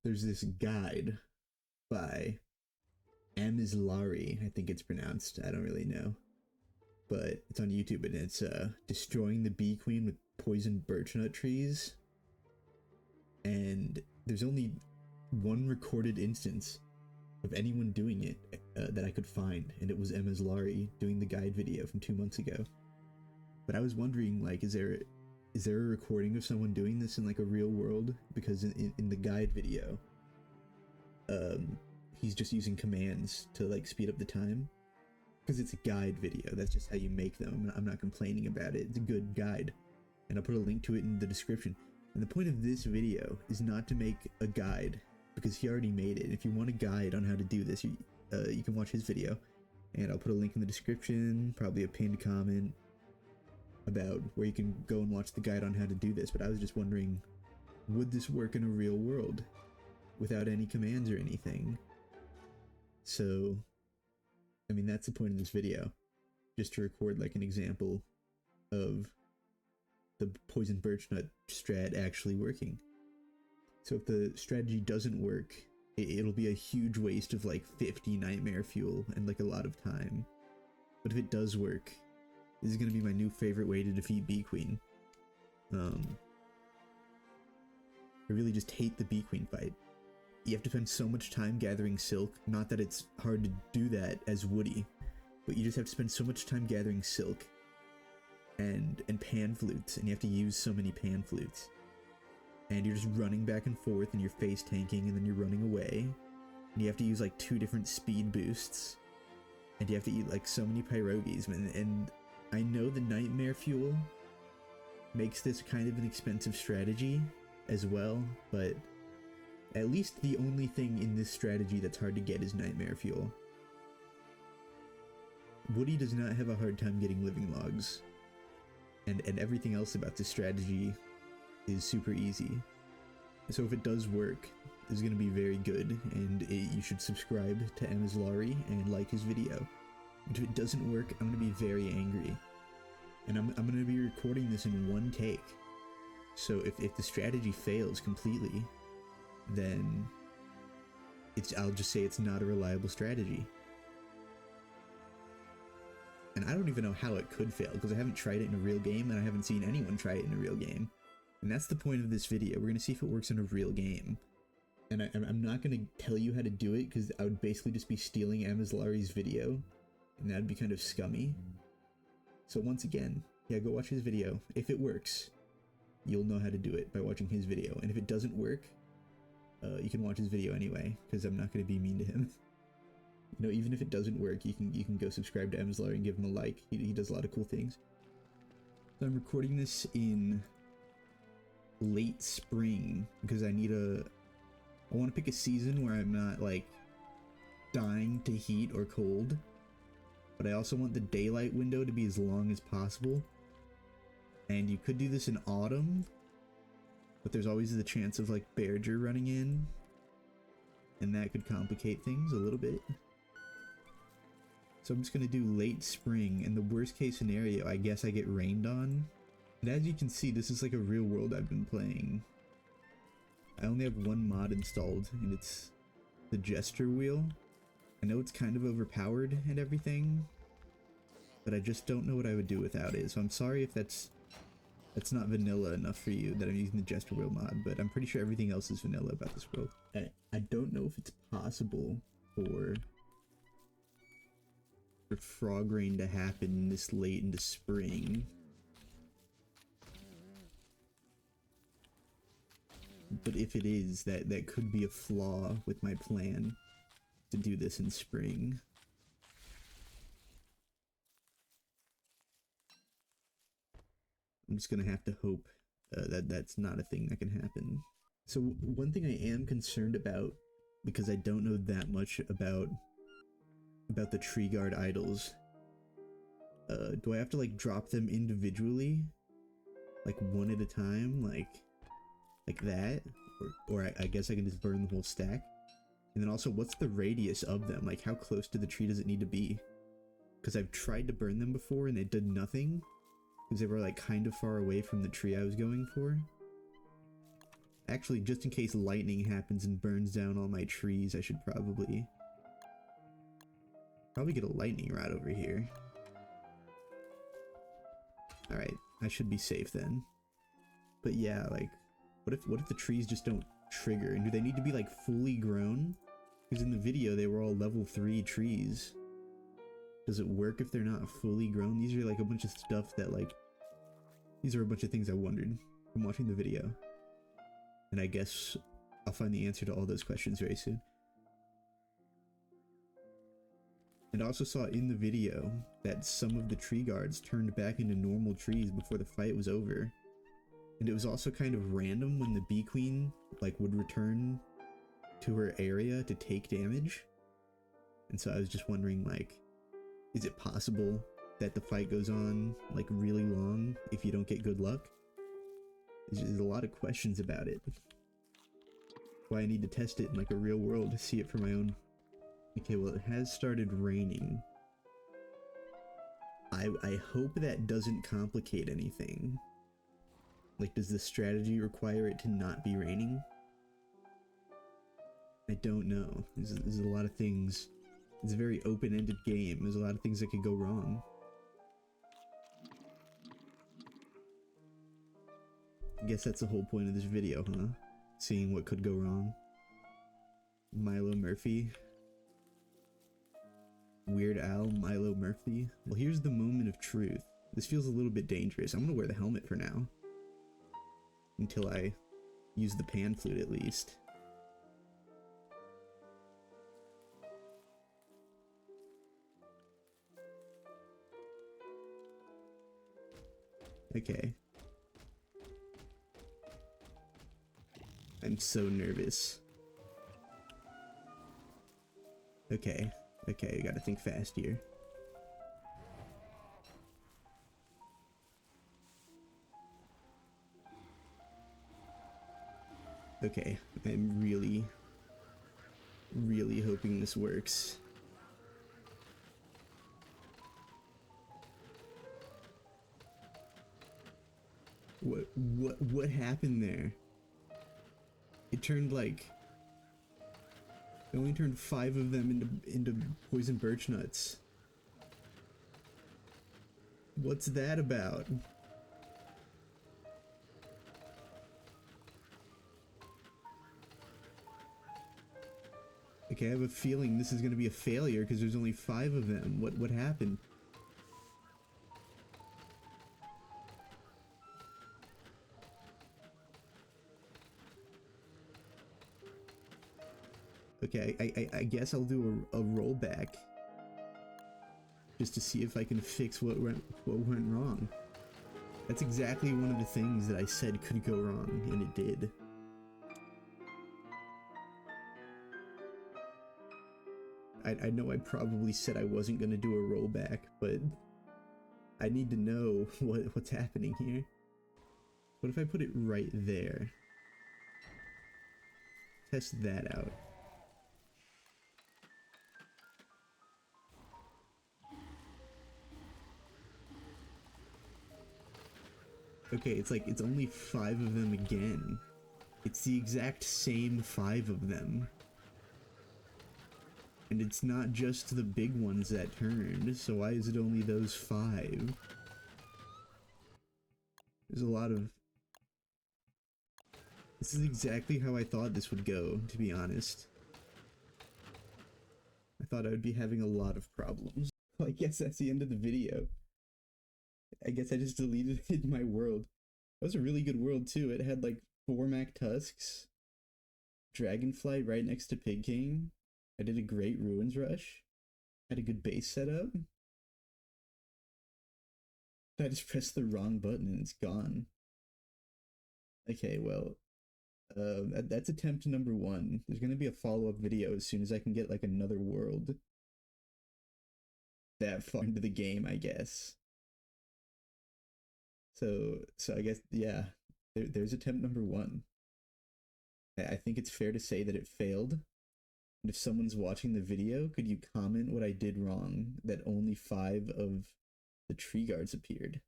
there's this guide by Amizlari, I think it's pronounced. I don't really know. But it's on YouTube, and it's destroying the bee queen with poisoned birchnut trees. And there's only one recorded instance of anyone doing it that I could find, and it was Amizlari doing the guide video from 2 months ago. But I was wondering, like, is there a recording of someone doing this in like a real world? Because in the guide video, he's just using commands to like speed up the time. Because it's a guide video, that's just how you make them. I'm not complaining about it. It's a good guide, and I'll put a link to it in the description. And the point of this video is not to make a guide, because he already made it. If you want a guide on how to do this, you can watch his video, and I'll put a link in the description, probably a pinned comment about where you can go and watch the guide on how to do this. But I was just wondering, would this work in a real world without any commands or anything? So, I mean, that's the point of this video, just to record like an example of the poison birchnut strat actually working. So if the strategy doesn't work, it'll be a huge waste of like 50 nightmare fuel and like a lot of time. But if it does work, this is going to be my new favorite way to defeat Bee Queen. I really just hate the Bee Queen fight. You have to spend so much time gathering silk. Not that it's hard to do that as Woody, but you just have to spend so much time gathering silk and pan flutes, and you have to use so many pan flutes. And you're just running back and forth, and you're face tanking, and then you're running away. And you have to use like 2 different speed boosts, and you have to eat like so many pierogies. And I know the nightmare fuel makes this kind of an expensive strategy as well, but at least the only thing in this strategy that's hard to get is nightmare fuel. Woody does not have a hard time getting living logs, and everything else about this strategy is super easy. So if it does work, it's going to be very good, and you should subscribe to Amizlari and like his video. But if it doesn't work, I'm going to be very angry, and I'm going to be recording this in one take. So if the strategy fails completely, then I'll just say it's not a reliable strategy. And I don't even know how it could fail, because I haven't tried it in a real game, and I haven't seen anyone try it in a real game. And that's the point of this video. We're going to see if it works in a real game. And I'm not going to tell you how to do it, because I would basically just be stealing Amizlari's video, and that'd be kind of scummy. So once again, yeah, go watch his video. If it works, you'll know how to do it by watching his video. And if it doesn't work, you can watch his video anyway, because I'm not going to be mean to him. You know, even if it doesn't work, you can go subscribe to Amizlari and give him a like. He does a lot of cool things. So I'm recording this in late spring, because I want to pick a season where I'm not like dying to heat or cold, but I also want the daylight window to be as long as possible. And you could do this in autumn, but there's always the chance of like Bearger running in, and that could complicate things a little bit. So I'm just going to do late spring, and the worst case scenario, I guess I get rained on. And as you can see, this is like a real world I've been playing. I only have one mod installed, and it's the gesture wheel. I know it's kind of overpowered and everything, but I just don't know what I would do without it. So I'm sorry if that's not vanilla enough for you, that I'm using the gesture wheel mod, but I'm pretty sure everything else is vanilla about this world. I don't know if it's possible for frog rain to happen this late into spring. But if it is, that could be a flaw with my plan to do this in spring. I'm just gonna have to hope that that's not a thing that can happen. So one thing I am concerned about, because I don't know that much about the tree guard idols, do I have to like drop them individually, like one at a time, like that, or I guess I can just burn the whole stack? And then also, what's the radius of them? Like, how close to the tree does it need to be? Because I've tried to burn them before and it did nothing, because they were like kind of far away from the tree I was going for. actually, just in case lightning happens and burns down all my trees, I should probably get a lightning rod over here. Alright, I should be safe then. But yeah, like, what if the trees just don't trigger? And do they need to be like fully grown? Because in the video they were all level 3 trees. Does it work if they're not fully grown? These are like a bunch of stuff that like, these are a bunch of things I wondered from watching the video. And I guess I'll find the answer to all those questions very soon. And I also saw in the video that some of the tree guards turned back into normal trees before the fight was over. And it was also kind of random when the bee queen like would return to her area to take damage. And so I was just wondering, like, is it possible that the fight goes on like really long if you don't get good luck? There's a lot of questions about it. Why I need to test it in like a real world to see it for my own. Okay, well, it has started raining. I hope that doesn't complicate anything. Like, does the strategy require it to not be raining? I don't know. There's a lot of things. It's a very open-ended game. There's a lot of things that could go wrong. I guess that's the whole point of this video, huh? Seeing what could go wrong. Milo Murphy. Weird Al, Milo Murphy. Well, here's the moment of truth. This feels a little bit dangerous. I'm gonna wear the helmet for now. Until I use the pan flute at least. Okay. I'm so nervous. Okay. Okay, I gotta think fast here. Okay, I'm really hoping this works. What happened there? It turned like... It only turned 5 of them into poison birchnuts. What's that about? Okay, I have a feeling this is gonna be a failure because there's only 5 of them. What happened? Okay, I guess I'll do a rollback just to see if I can fix what went wrong. That's exactly one of the things that I said could go wrong, and it did. I know I probably said I wasn't gonna do a rollback, but I need to know what's happening here. What if I put it right there? Test that out. Okay, it's like, it's only 5 of them again. It's the exact same 5 of them. And it's not just the big ones that turned, so why is it only those 5? There's a lot of... This is exactly how I thought this would go, to be honest. I thought I would be having a lot of problems. Well, I guess that's the end of the video. I guess I just deleted my world. That was a really good world too. It had like 4 Mac Tusks, Dragonfly right next to Pig King. I did a great Ruins Rush. Had a good base setup. I just pressed the wrong button and it's gone. Okay, well, that's attempt number 1. There's gonna be a follow-up video as soon as I can get like another world that far into the game, I guess. So I guess, yeah, there's attempt number 1. I think it's fair to say that it failed. And if someone's watching the video, could you comment what I did wrong that only 5 of the tree guards appeared?